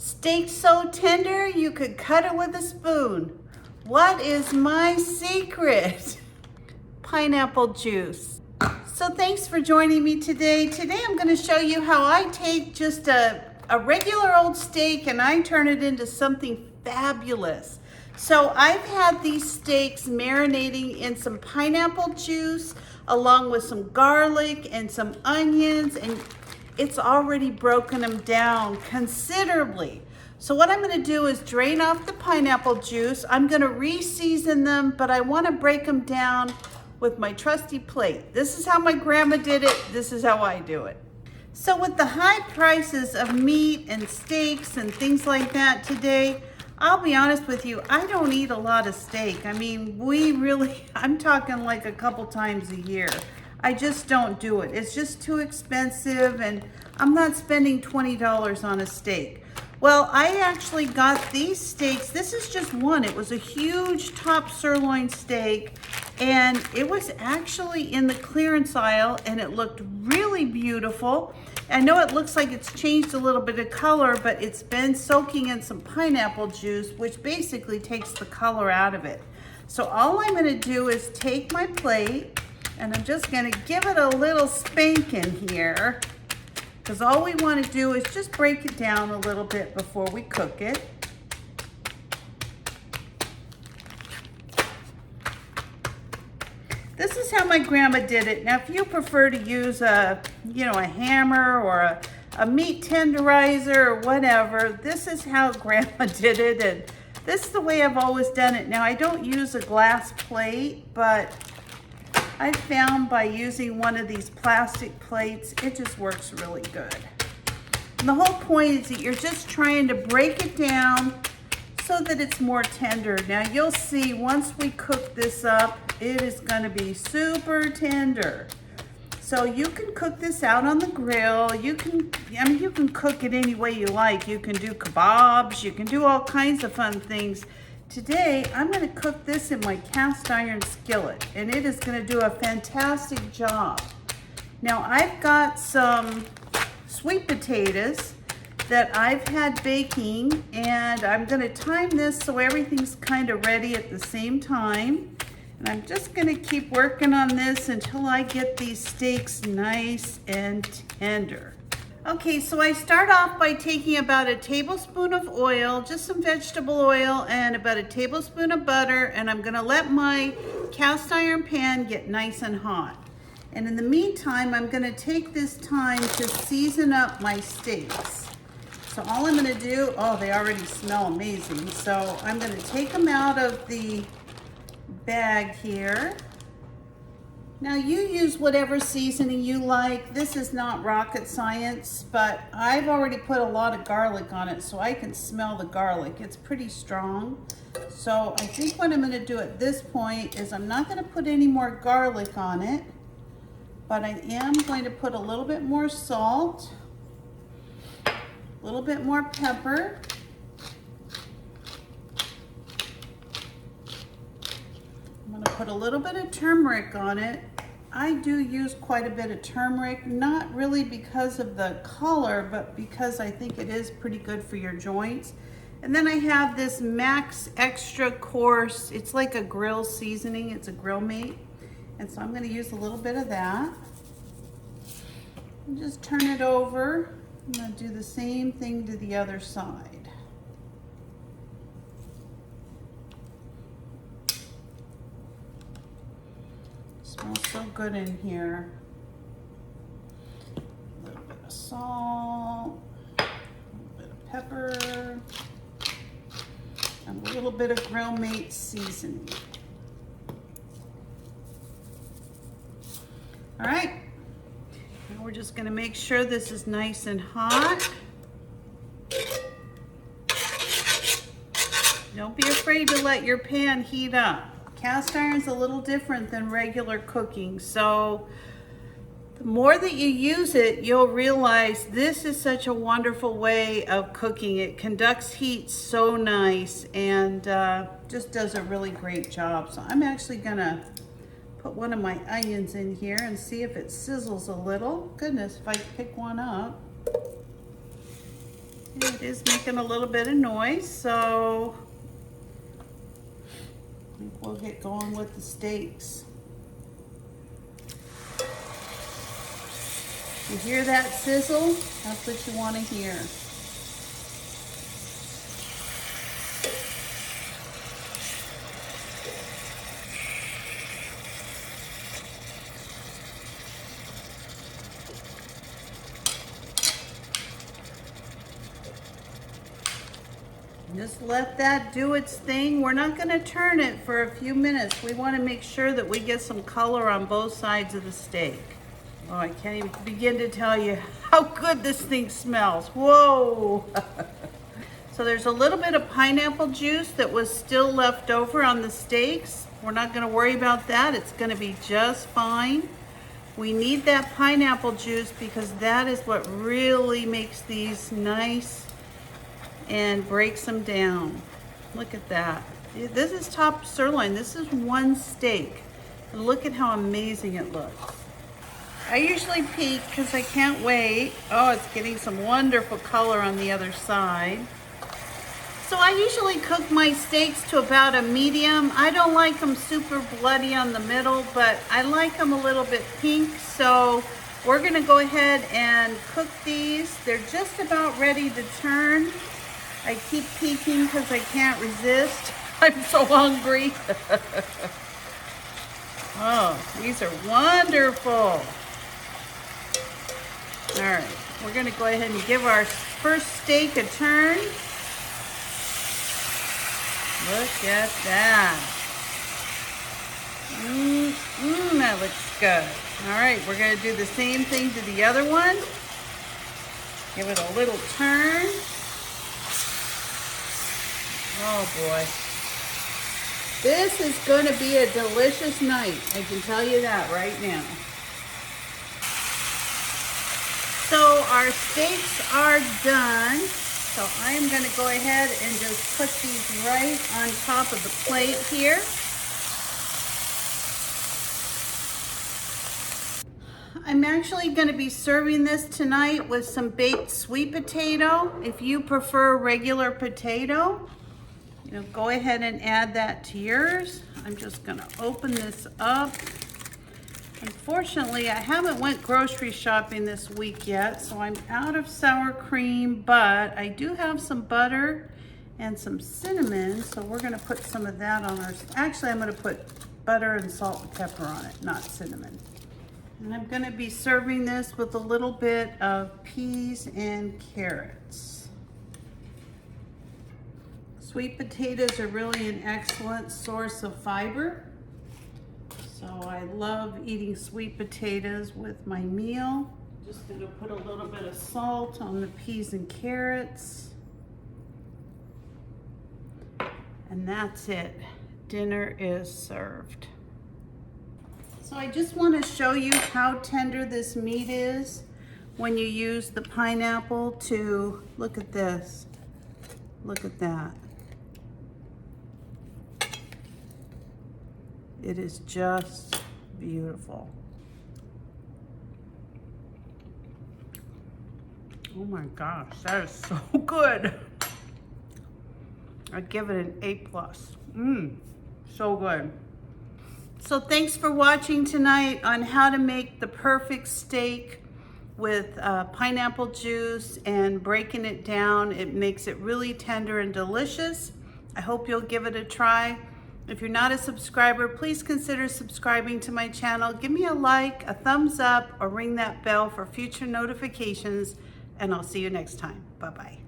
Steak so tender you could cut it with a spoon. What is my secret? Pineapple juice. So thanks for joining me today. Today I'm going to show you how I take just a regular old steak and I turn it into something fabulous. So I've had these steaks marinating in some pineapple juice along with some garlic and some onions, and it's already broken them down considerably. So what I'm going to do is drain off the pineapple juice. I'm going to re-season them, but I want to break them down with my trusty plate. This is how my grandma did it. This is how I do it. So with the high prices of meat and steaks and things like that today, I'll be honest with you, I don't eat a lot of steak. I mean, I'm talking like a couple times a year. I just don't do it. It's just too expensive, and I'm not spending $20 on a steak. Well, I actually got these steaks. This is just one. It was a huge top sirloin steak, and it was actually in the clearance aisle, and it looked really beautiful. I know it looks like it's changed a little bit of color, but it's been soaking in some pineapple juice, which basically takes the color out of it. So all I'm gonna do is take my plate, and I'm just gonna give it a little spanking here, because all we want to do is just break it down a little bit before we cook it. This is how my grandma did it. Now, if you prefer to use a hammer or a meat tenderizer or whatever, this is how grandma did it, and this is the way I've always done it. Now, I don't use a glass plate, but I found by using one of these plastic plates, it just works really good. And the whole point is that you're just trying to break it down so that it's more tender. Now you'll see once we cook this up, it is gonna be super tender. So you can cook this out on the grill. You can cook it any way you like. You can do kebabs, you can do all kinds of fun things. Today, I'm gonna cook this in my cast iron skillet, and it is gonna do a fantastic job. Now, I've got some sweet potatoes that I've had baking, and I'm gonna time this so everything's kind of ready at the same time. And I'm just gonna keep working on this until I get these steaks nice and tender. Okay, so I start off by taking about a tablespoon of oil, just some vegetable oil, and about a tablespoon of butter, and I'm gonna let my cast iron pan get nice and hot. And in the meantime, I'm gonna take this time to season up my steaks. So all I'm gonna do, oh, they already smell amazing. So I'm gonna take them out of the bag here. Now you use whatever seasoning you like. This is not rocket science, but I've already put a lot of garlic on it so I can smell the garlic. It's pretty strong. So I think what I'm gonna do at this point is I'm not gonna put any more garlic on it, but I am going to put a little bit more salt, a little bit more pepper, I'm gonna put a little bit of turmeric on it. I do use quite a bit of turmeric, not really because of the color, but because I think it is pretty good for your joints. And then I have this Max Extra Coarse, it's like a grill seasoning, it's a grill mate. And so I'm gonna use a little bit of that. And just turn it over. I'm gonna do the same thing to the other side. Smells so good in here. A little bit of salt, a little bit of pepper, and a little bit of Grill Mate seasoning. All right, now we're just gonna make sure this is nice and hot. Don't be afraid to let your pan heat up. Cast iron's a little different than regular cooking, so the more that you use it, you'll realize this is such a wonderful way of cooking. It conducts heat so nice and just does a really great job. So I'm actually gonna put one of my onions in here and see if it sizzles a little. Goodness, if I pick one up. It is making a little bit of noise, so I think we'll get going with the steaks. You hear that sizzle? That's what you want to hear. Just let that do its thing. We're not going to turn it for a few minutes. We want to make sure that we get some color on both sides of the steak. Oh, I can't even begin to tell you how good this thing smells. Whoa! So there's a little bit of pineapple juice that was still left over on the steaks. We're not going to worry about that. It's going to be just fine. We need that pineapple juice because that is what really makes these nice and breaks them down. Look at that. This is top sirloin. This is one steak. And look at how amazing it looks. I usually peek because I can't wait. Oh, it's getting some wonderful color on the other side. So I usually cook my steaks to about a medium. I don't like them super bloody on the middle, but I like them a little bit pink. So we're gonna go ahead and cook these. They're just about ready to turn. I keep peeking because I can't resist. I'm so hungry. Oh, these are wonderful. All right, we're gonna go ahead and give our first steak a turn. Look at that. That looks good. All right, we're gonna do the same thing to the other one. Give it a little turn. Oh boy. This is gonna be a delicious night. I can tell you that right now. So our steaks are done. So I'm gonna go ahead and just put these right on top of the plate here. I'm actually gonna be serving this tonight with some baked sweet potato. If you prefer regular potato, go ahead and add that to yours. I'm just gonna open this up. Unfortunately, I haven't went grocery shopping this week yet, so I'm out of sour cream, but I do have some butter and some cinnamon, so we're gonna put some of that on our, actually I'm gonna put butter and salt and pepper on it, not cinnamon. And I'm gonna be serving this with a little bit of peas and carrots. Sweet potatoes are really an excellent source of fiber. So I love eating sweet potatoes with my meal. Just gonna put a little bit of salt on the peas and carrots. And that's it. Dinner is served. So I just want to show you how tender this meat is when you use the pineapple to, look at this. Look at that. It is just beautiful. Oh my gosh, that is so good. I'd give it an A+. So good. So thanks for watching tonight on how to make the perfect steak with pineapple juice and breaking it down. It makes it really tender and delicious. I hope you'll give it a try. If you're not a subscriber, please consider subscribing to my channel. Give me a like, a thumbs up, or ring that bell for future notifications, and I'll see you next time. Bye-bye.